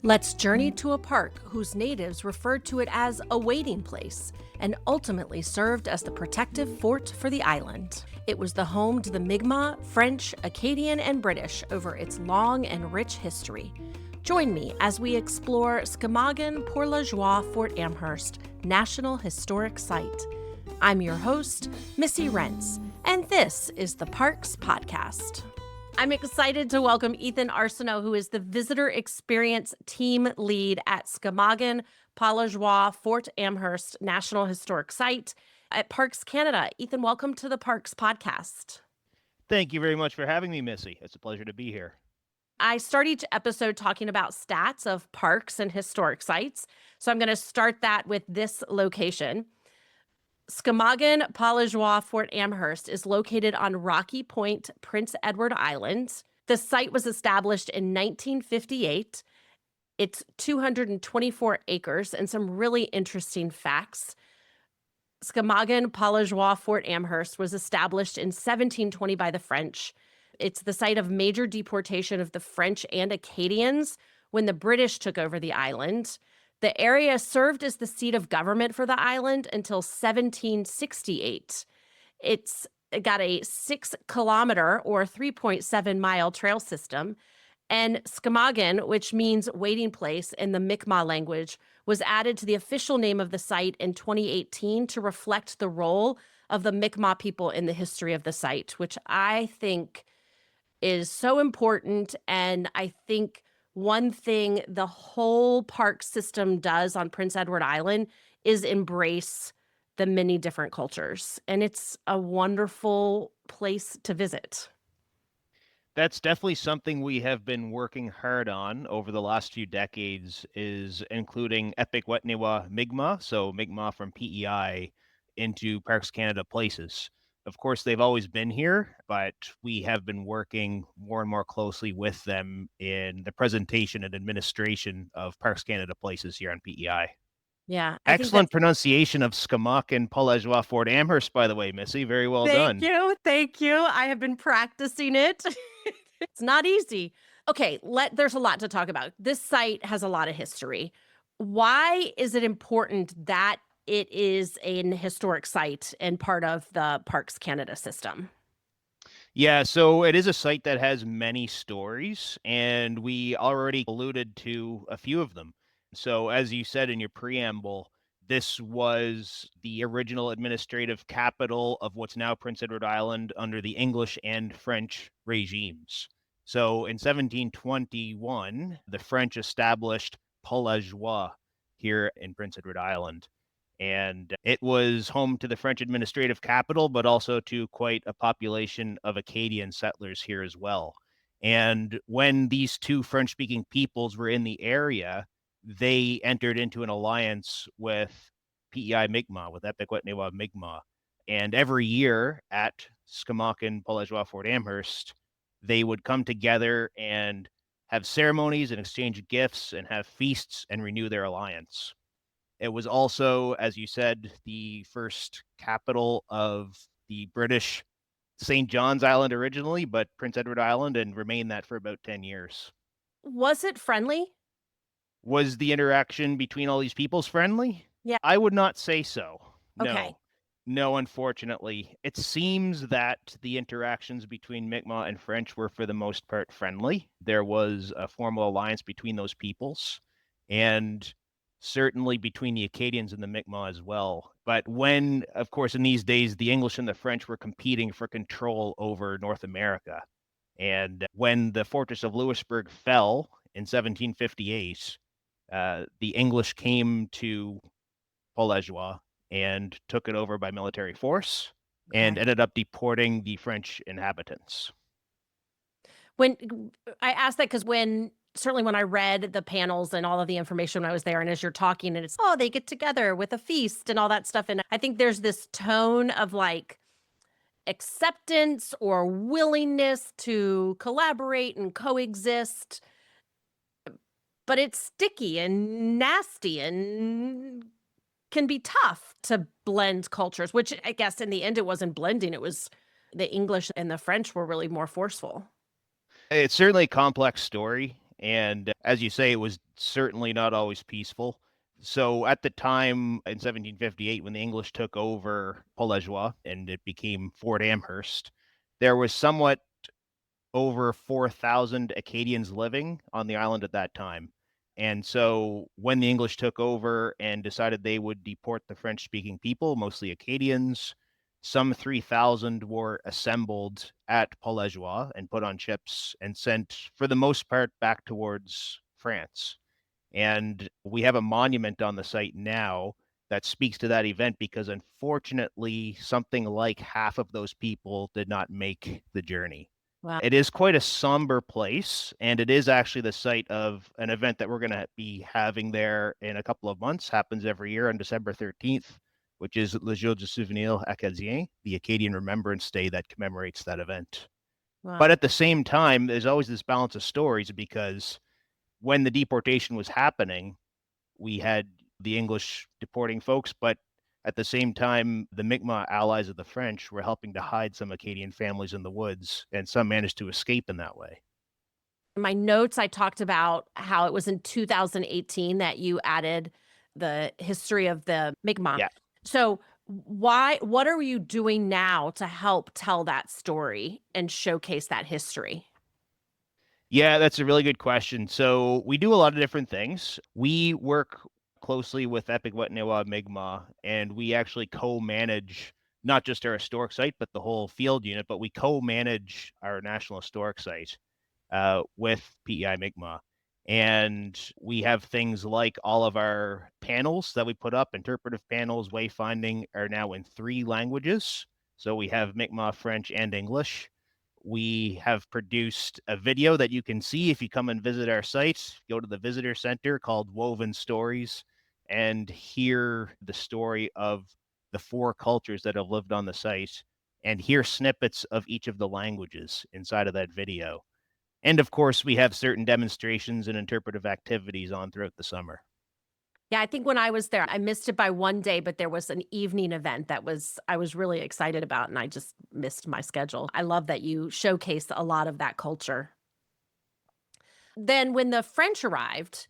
Let's journey to a park whose natives referred to it as a waiting place and ultimately served as the protective fort for the island. It was the home to the Mi'kmaq, French, Acadian, and British over its long and rich history. Join me as we explore Skmagn-Port-la-Joye-Fort Amherst National Historic Site. I'm your host, Missy Rentz, and this is the Parks Podcast. I'm excited to welcome Ethan Arsenault, who is the Visitor Experience Team Lead at Skmagn-Port-la-Joye-Fort Amherst National Historic Site at Parks Canada. Ethan, welcome to the Parks Podcast. Thank you very much for having me, Missy. It's a pleasure to be here. I start each episode talking about stats of parks and historic sites, so I'm going to start that with this location. Skmagn-Port-la-Joye-Fort Amherst is located on Rocky Point, Prince Edward Island. The site was established in 1958. It's 224 acres and some really interesting facts. Skmagn-Port-la-Joye-Fort Amherst was established in 1720 by the French. It's the site of major deportation of the French and Acadians when the British took over the island. The area served as the seat of government for the island until 1768. It's got a 6-kilometer or 3.7-mile trail system. And Skmagn, which means waiting place in the Mi'kmaq language, was added to the official name of the site in 2018 to reflect the role of the Mi'kmaq people in the history of the site, which I think is so important. And I think one thing the whole park system does on Prince Edward Island is embrace the many different cultures. And it's a wonderful place to visit. That's definitely something we have been working hard on over the last few decades, is including Epikwetnewa Mi'kmaq, so Mi'kmaq from PEI, into Parks Canada places. Of course, they've always been here, but we have been working more and more closely with them in the presentation and administration of Parks Canada places here on PEI. Yeah, I think Excellent that's pronunciation of Skmaqn-Port-la-Joye-Fort Amherst, by the way, Missy. Very well Thank done. you. Thank you. I have been practicing it. It's not easy. Okay, there's a lot to talk about. This site has a lot of history. Why is it important that it is an historic site and part of the Parks Canada system? Yeah, so it is a site that has many stories, and we already alluded to a few of them. So, as you said in your preamble, this was the original administrative capital of what's now Prince Edward Island under the English and French regimes. So, in 1721, the French established Port-la-Joye here in Prince Edward Island. And it was home to the French administrative capital, but also to quite a population of Acadian settlers here as well. And when these two French speaking peoples were in the area, they entered into an alliance with PEI Mi'kmaq, with Epikwetnewa Mi'kmaq. And every year at Skmaqn-Port-la-Joye-Fort Amherst, they would come together and have ceremonies and exchange gifts and have feasts and renew their alliance. It was also, as you said, the first capital of the British St. John's Island originally, but Prince Edward Island, and remained that for about 10 years. Was it friendly? Was the interaction between all these peoples friendly? Yeah. I would not say so. No. Okay. No, unfortunately. It seems that the interactions between Mi'kmaq and French were for the most part friendly. There was a formal alliance between those peoples, and certainly between the Acadians and the Mi'kmaq as well. But when, of course, in these days, the English and the French were competing for control over North America, and when the Fortress of Louisbourg fell in 1758, the English came to Port-la-Joye and took it over by military force and ended up deporting the French inhabitants. When I asked that because certainly when I read the panels and all of the information when I was there, and as you're talking, and it's, they get together with a feast and all that stuff. And I think there's this tone of like acceptance or willingness to collaborate and coexist. But it's sticky and nasty and can be tough to blend cultures, which I guess in the end it wasn't blending. It was the English and the French were really more forceful. It's certainly a complex story. And as you say, it was certainly not always peaceful. So at the time in 1758, when the English took over Port-la-Joye and it became Fort Amherst, there was somewhat over 4,000 Acadians living on the island at that time. And so when the English took over and decided they would deport the French speaking people, mostly Acadians, some 3,000 were assembled at Port-la-Joye and put on ships and sent, for the most part, back towards France. And we have a monument on the site now that speaks to that event because unfortunately, something like half of those people did not make the journey. Wow. It is quite a somber place, and it is actually the site of an event that we're gonna be having there in a couple of months. Happens every year on December 13th, which is Le Jour du Souvenir Acadien, the Acadian Remembrance Day that commemorates that event. But Wow. at the same time, there's always this balance of stories because when the deportation was happening, we had the English deporting folks, but at the same time, the Mi'kmaq allies of the French were helping to hide some Acadian families in the woods, and some managed to escape in that way. In my notes, I talked about how it was in 2018 that you added the history of the Mi'kmaq. Yeah. So, what are you doing now to help tell that story and showcase that history? Yeah, that's a really good question. So we do a lot of different things. We work closely with Epic Wet'n'ewa Mi'kmaq, and we actually co-manage not just our historic site, but the whole field unit, but we co-manage our National Historic Site with PEI Mi'kmaq. And we have things like all of our panels that we put up, interpretive panels, wayfinding, are now in 3 languages. So we have Mi'kmaq, French, and English. We have produced a video that you can see if you come and visit our site. Go to the visitor center called Woven Stories and hear the story of the 4 cultures that have lived on the site and hear snippets of each of the languages inside of that video. And of course, we have certain demonstrations and interpretive activities on throughout the summer. Yeah, I think when I was there, I missed it by one day, but there was an evening event that I was really excited about, and I just missed my schedule. I love that you showcase a lot of that culture. Then when the French arrived,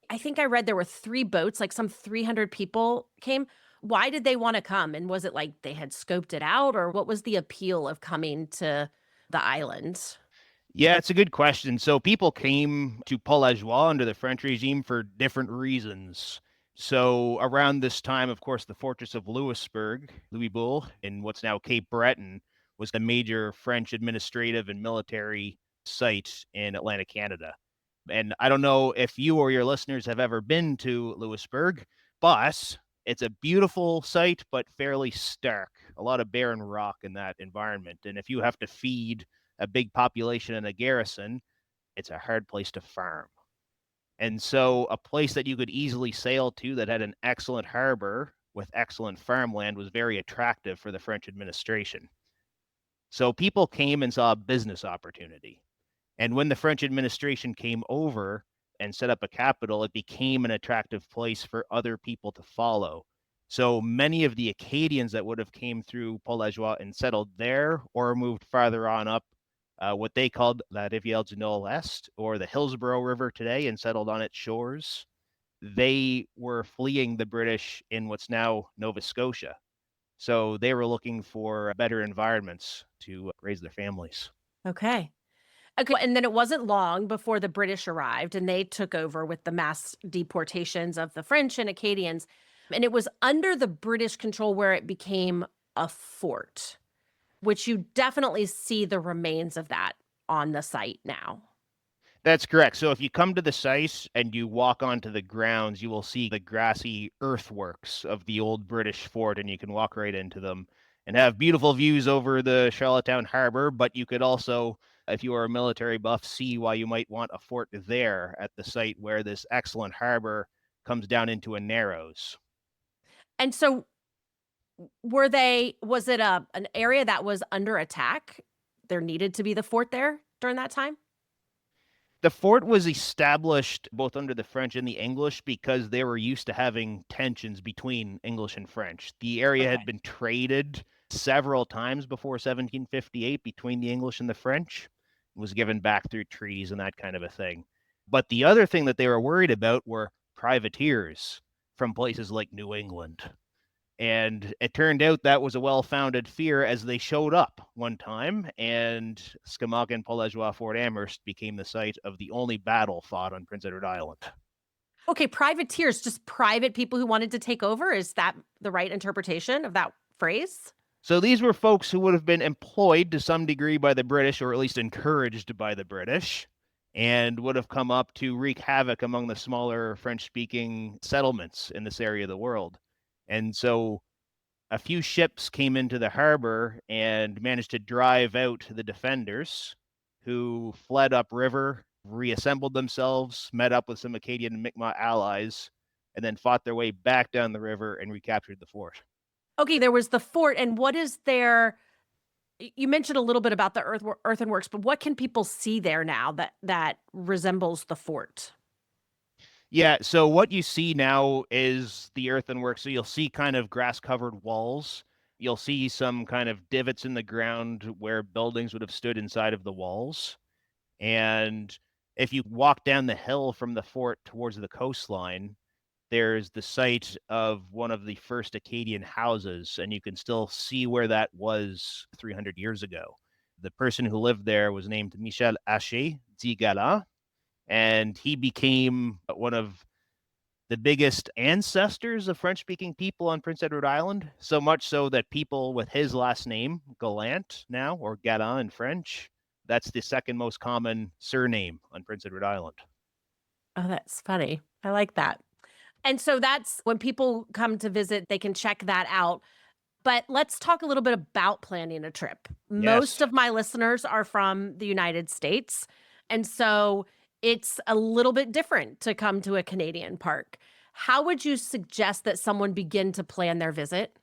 I think I read there were 3 boats, like some 300 people came. Why did they wanna come? And was it like they had scoped it out, or what was the appeal of coming to the island? Yeah, it's a good question. So people came to Port-la-Joie under the French regime for different reasons. So around this time, of course, the fortress of Louisbourg, Louisbourg, in what's now Cape Breton, was the major French administrative and military site in Atlantic Canada. And I don't know if you or your listeners have ever been to Louisbourg, but it's a beautiful site, but fairly stark. A lot of barren rock in that environment. And if you have to feed a big population and a garrison, it's a hard place to farm. And so, a place that you could easily sail to that had an excellent harbor with excellent farmland was very attractive for the French administration. So, people came and saw a business opportunity. And when the French administration came over and set up a capital, it became an attractive place for other people to follow. So many of the Acadians that would have came through Port-la-Joie and settled there or moved farther on up what they called La Rivière du Nord-Est or the Hillsborough River today and settled on its shores. They were fleeing the British in what's now Nova Scotia. So they were looking for better environments to raise their families. Okay. Okay, and then it wasn't long before the British arrived and they took over with the mass deportations of the French and Acadians. And it was under the British control where it became a fort, which you definitely see the remains of that on the site now. That's correct. So if you come to the site and you walk onto the grounds, you will see the grassy earthworks of the old British fort, and you can walk right into them and have beautiful views over the Charlottetown Harbor. But you could also, if you are a military buff, see why you might want a fort there at the site where this excellent harbor comes down into a narrows. And so was it an area that was under attack? There needed to be the fort there during that time? The fort was established both under the French and the English because they were used to having tensions between English and French. The area had Okay. been traded several times before 1758 between the English and the French. was given back through treaties and that kind of a thing. But the other thing that they were worried about were privateers from places like New England. And it turned out that was a well-founded fear as they showed up one time, and Skmaqn-Port-la-Joye-Fort Amherst became the site of the only battle fought on Prince Edward Island. Okay, privateers, just private people who wanted to take over. Is that the right interpretation of that phrase? So these were folks who would have been employed to some degree by the British, or at least encouraged by the British, and would have come up to wreak havoc among the smaller French speaking settlements in this area of the world. And so a few ships came into the harbor and managed to drive out the defenders, who fled upriver, reassembled themselves, met up with some Acadian and Mi'kmaq allies, and then fought their way back down the river and recaptured the fort. Okay, there was the fort, and what is there? You mentioned a little bit about the earthenworks, but what can people see there now that resembles the fort? Yeah, so what you see now is the earthenwork. So you'll see kind of grass covered walls. You'll see some kind of divots in the ground where buildings would have stood inside of the walls. And if you walk down the hill from the fort towards the coastline, there's the site of one of the first Acadian houses, and you can still see where that was 300 years ago. The person who lived there was named Michel Haché Digala, and he became one of the biggest ancestors of French speaking people on Prince Edward Island, so much so that people with his last name, Gallant now, or Gallant in French, that's the second most common surname on Prince Edward Island. Oh, that's funny. I like that. And so that's when people come to visit, they can check that out. But let's talk a little bit about planning a trip. Most Yes. of my listeners are from the United States. And so it's a little bit different to come to a Canadian park. How would you suggest that someone begin to plan their visit?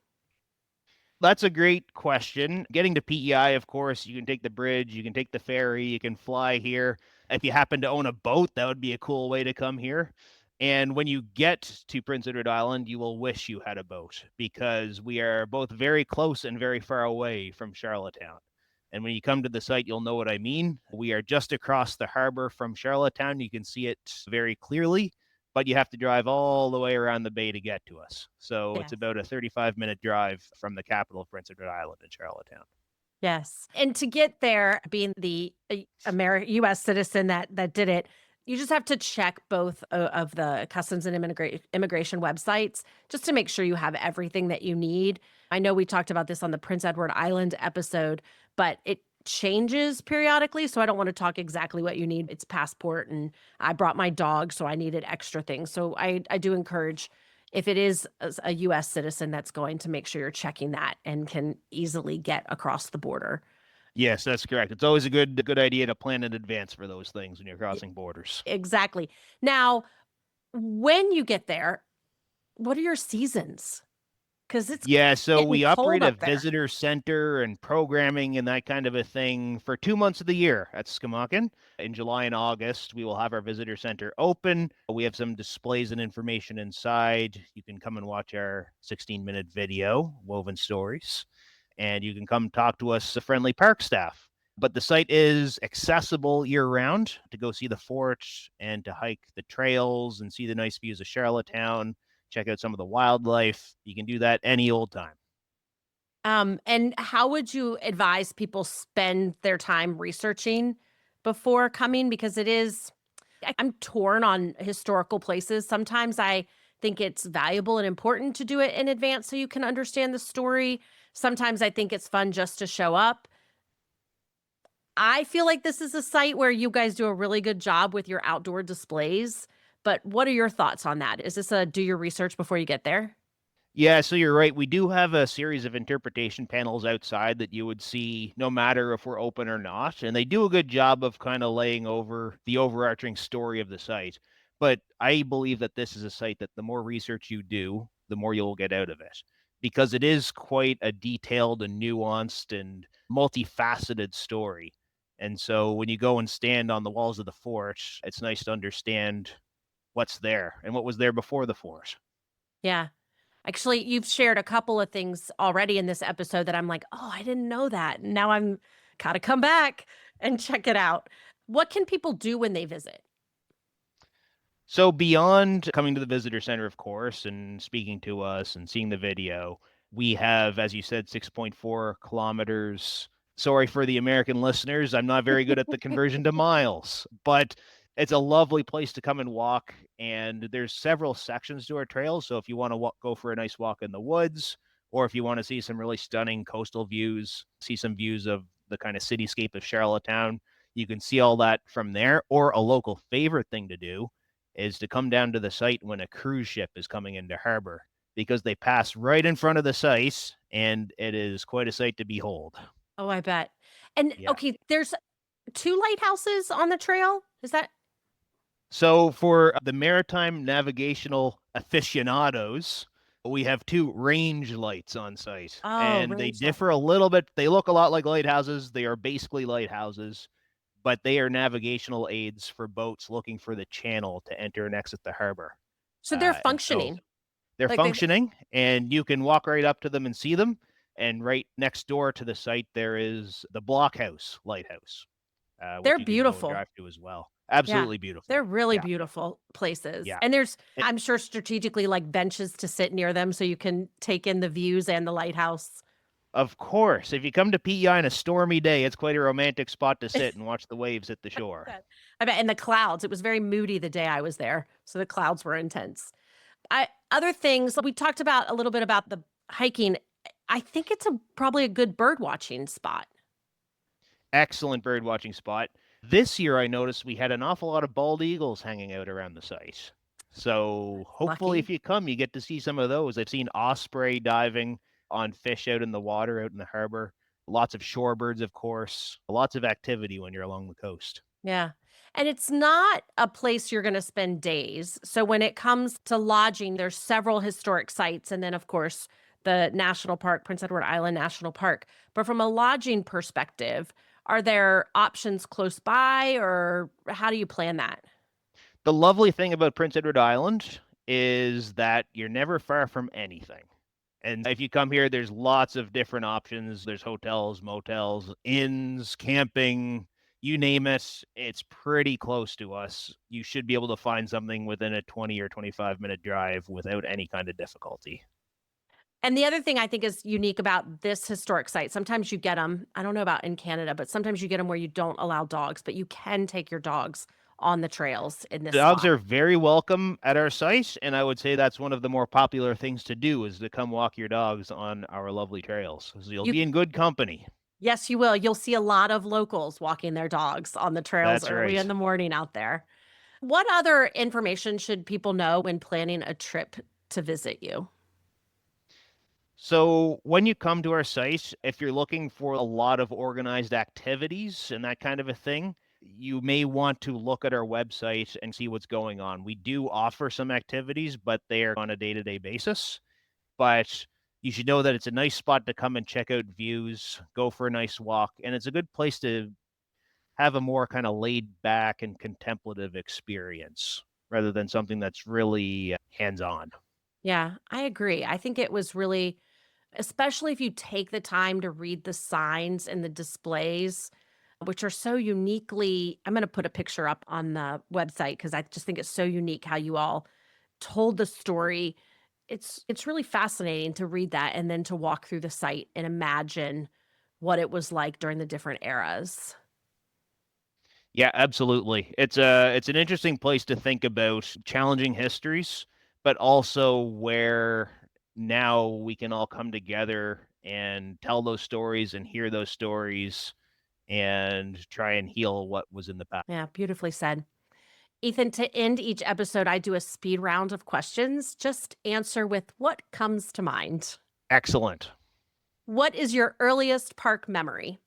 That's a great question. Getting to PEI, of course, you can take the bridge, you can take the ferry, you can fly here. If you happen to own a boat, that would be a cool way to come here. And when you get to Prince Edward Island, you will wish you had a boat because we are both very close and very far away from Charlottetown. And when you come to the site, you'll know what I mean. We are just across the harbor from Charlottetown. You can see it very clearly, but you have to drive all the way around the bay to get to us. So it's Yes. about a 35-minute drive from the capital of Prince Edward Island in Charlottetown. Yes. And to get there, being the US citizen that did it, you just have to check both of the customs and immigration websites just to make sure you have everything that you need. I know we talked about this on the Prince Edward Island episode, but it changes periodically. So I don't want to talk exactly what you need. It's passport, and I brought my dog, so I needed extra things. So I do encourage, if it is a US citizen, that's going to make sure you're checking that and can easily get across the border. Yes, that's correct. It's always a good idea to plan in advance for those things when you're E crossing borders. exactly. Now, when you get there, what are your seasons? Because it's Yeah, so getting we cold operate a up there. visitor center and programming and that kind of a thing for 2 months of the year at Skmaqn. In July and August, we will have our visitor center open. We have some displays and information inside. You can come and watch our 16-minute video, Woven Stories, and you can come talk to us, the friendly park staff. But the site is accessible year round to go see the fort and to hike the trails and see the nice views of Charlottetown, check out some of the wildlife. You can do that any old time. And how would you advise people spend their time researching before coming? Because I'm torn on historical places. Sometimes I think it's valuable and important to do it in advance so you can understand the story. Sometimes I think it's fun just to show up. I feel like this is a site where you guys do a really good job with your outdoor displays. But what are your thoughts on that? Is this a do your research before you get there? Yeah, so you're right. We do have a series of interpretation panels outside that you would see no matter if we're open or not. And they do a good job of kind of laying over the overarching story of the site. But I believe that this is a site that the more research you do, the more you'll get out of it because it is quite a detailed and nuanced and multifaceted story. And so when you go and stand on the walls of the fort, it's nice to understand what's there and what was there before the fort. Yeah. Actually, you've shared a couple of things already in this episode that I'm like, "Oh, I didn't know that." Now I'm gotta come back and check it out. What can people do when they visit? So beyond coming to the visitor center, of course, and speaking to us and seeing the video, we have, as you said, 6.4 kilometers. Sorry for the American listeners. I'm not very good at the conversion to miles, but it's a lovely place to come and walk. And there's several sections to our trail. So if you want to go for a nice walk in the woods, or if you want to see some really stunning coastal views, see some views of the kind of cityscape of Charlottetown, you can see all that from there. Or a local favorite thing to do is to come down to the site when a cruise ship is coming into harbor because they pass right in front of the site and it is quite a sight to behold. Oh, I bet. And Yeah. okay, there's 2 lighthouses on the trail? Is that So for the maritime navigational aficionados, we have two range lights on site Oh, and they range light. differ a little bit. They look a lot like lighthouses. They are basically lighthouses, but they are navigational aids for boats looking for the channel to enter and exit the harbor. So they're And so functioning. they're Like they functioning, and you can walk right up to them and see them. And right next door to the site, there is the Blockhouse Lighthouse, they're which you can go and beautiful. drive to as well. Yeah. Absolutely They're beautiful. really Yeah, beautiful places. yeah. And there's, And I'm sure, strategically, like, benches to sit near them so you can take in the views and the lighthouse. of course, if you come to PEI on a stormy day, it's quite a romantic spot to sit and watch the waves hit the shore. Bet. I bet, and the clouds, it was very moody the day I was there, so the clouds were intense. I Other things, we talked about a little bit about the hiking. I think it's probably a good bird watching spot. Excellent bird watching spot. This year, I noticed we had an awful lot of bald eagles hanging out around the site. So hopefully, if Lucky. you come, you get to see some of those. I've seen osprey diving on fish out in the water, out in the harbor. Lots of shorebirds, of course. Lots of activity when you're along the coast. Yeah. And it's not a place you're gonna spend days. So when it comes to lodging, there's several historic sites and then, of course, the national park, Prince Edward Island National Park. But from a lodging perspective, are there options close by, or how do you plan that? The lovely thing about Prince Edward Island is that you're never far from anything. And if you come here, there's lots of different options. There's hotels, motels, inns, camping, you name it. It's pretty close to us. You should be able to find something within a 20 or 25-minute drive without any kind of difficulty. And the other thing I think is unique about this historic site, sometimes you get them. I don't know about in Canada, but sometimes you get them where you don't allow dogs, but you can take your dogs on the trails in this Dogs spot. are very welcome at our site, and I would say that's one of the more popular things to do is to come walk your dogs on our lovely trails. So you'll You be in good company. Yes, you will. You'll see a lot of locals walking their dogs on the trails That's early in right. the morning out there. What other information should people know when planning a trip to visit you? So when you come to our site, if you're looking for a lot of organized activities and that kind of a thing, you may want to look at our website and see what's going on. We do offer some activities, but they are on a day-to-day basis. But you should know that it's a nice spot to come and check out views, go for a nice walk, and it's a good place to have a more kind of laid back and contemplative experience rather than something that's really hands-on. Yeah, I agree. I think it was really, especially if you take the time to read the signs and the displays, which are so uniquely, I'm going to put a picture up on the website because I just think it's so unique how you all told the story. It's really fascinating to read that and then to walk through the site and imagine what it was like during the different eras. Yeah, absolutely. It's an interesting place to think about challenging histories, but also where now we can all come together and tell those stories and hear those stories and try and heal what was in the past. Yeah, beautifully said. Ethan, to end each episode, I do a speed round of questions. Just answer with what comes to mind. Excellent. What is your earliest park memory?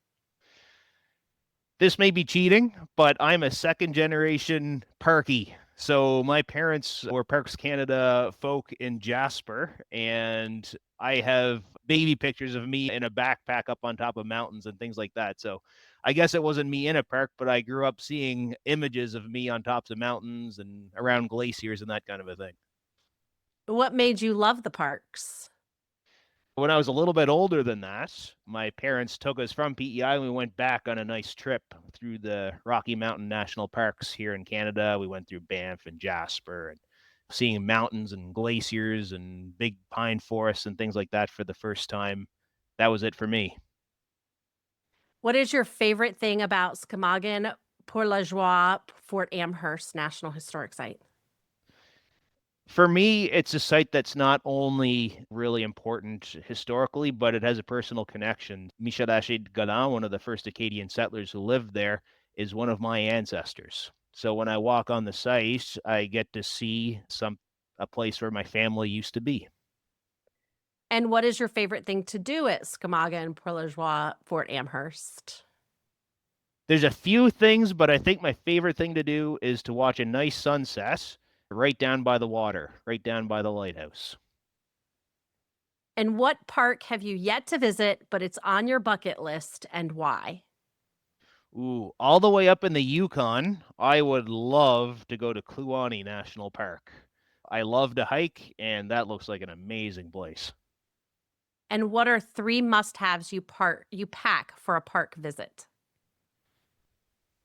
This may be cheating, but I'm a second generation parky. So my parents were Parks Canada folk in Jasper, and I have baby pictures of me in a backpack up on top of mountains and things like that. So I guess it wasn't me in a park, but I grew up seeing images of me on tops of mountains and around glaciers and that kind of a thing. What made you love the parks? When I was a little bit older than that, my parents took us from PEI and we went back on a nice trip through the Rocky Mountain National Parks here in Canada. We went through Banff and Jasper and seeing mountains and glaciers and big pine forests and things like that for the first time. That was it for me. What is your favorite thing about Skmagn-Port-la-Joye-Fort Amherst National Historic Site? For me, it's a site that's not only really important historically, but it has a personal connection. Michel Galan, one of the first Acadian settlers who lived there, is one of my ancestors. So when I walk on the site, I get to see a place where my family used to be. And what is your favorite thing to do at Skmagn-Port-la-Joye-Fort Amherst? There's a few things, but I think my favorite thing to do is to watch a nice sunset right down by the water, right down by the lighthouse. And what park have you yet to visit, but it's on your bucket list, and why? Ooh, all the way up in the Yukon, I would love to go to Kluane National Park. I love to hike, and that looks like an amazing place. And what are 3 must-haves you pack for a park visit?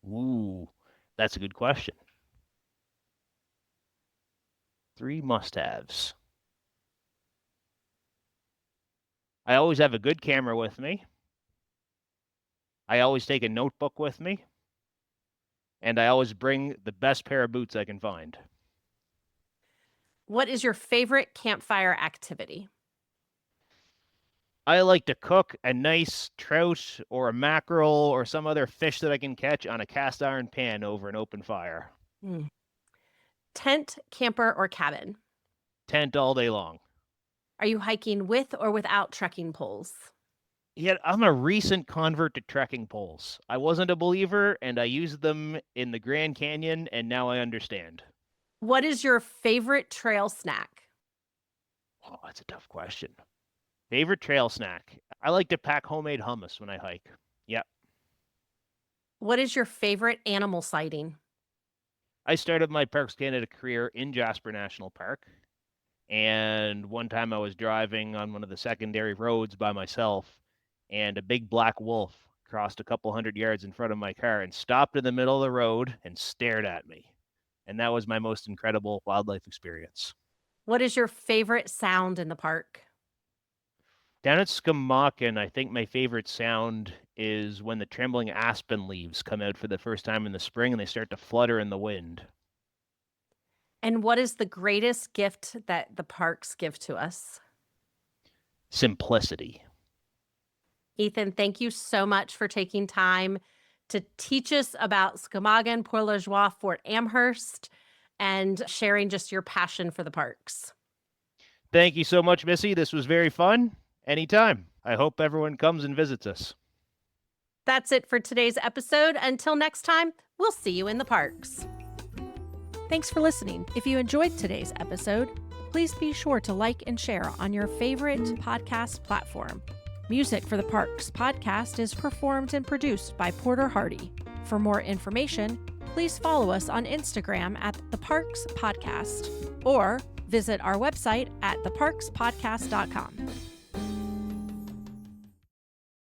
Ooh, that's a good question. 3 must-haves. I always have a good camera with me. I always take a notebook with me. And I always bring the best pair of boots I can find. What is your favorite campfire activity? I like to cook a nice trout or a mackerel or some other fish that I can catch on a cast iron pan over an open fire. Mm. Tent, camper, or cabin? Tent all day long. Are you hiking with or without trekking poles? Yet I'm a recent convert to trekking poles. I wasn't a believer, and I used them in the Grand Canyon, and now I understand. What is your favorite trail snack? Oh, that's a tough question. Favorite trail snack? I like to pack homemade hummus when I hike. Yep. What is your favorite animal sighting? I started my Parks Canada career in Jasper National Park. And one time I was driving on one of the secondary roads by myself, and a big black wolf crossed a couple hundred yards in front of my car and stopped in the middle of the road and stared at me. And that was my most incredible wildlife experience. What is your favorite sound in the park? Down at Skmaqn, I think my favorite sound is when the trembling aspen leaves come out for the first time in the spring and they start to flutter in the wind. And what is the greatest gift that the parks give to us? Simplicity. Ethan, thank you so much for taking time to teach us about Skmagn-Port-la-Joye-Fort Amherst and sharing just your passion for the parks. Thank you so much, Missy. This was very fun. Anytime. I hope everyone comes and visits us. That's it for today's episode. Until next time, we'll see you in the parks. Thanks for listening. If you enjoyed today's episode, please be sure to like and share on your favorite podcast platform. Music for the Parks podcast is performed and produced by Porter Hardy. For more information, please follow us on Instagram at The Parks Podcast or visit our website at theparkspodcast.com.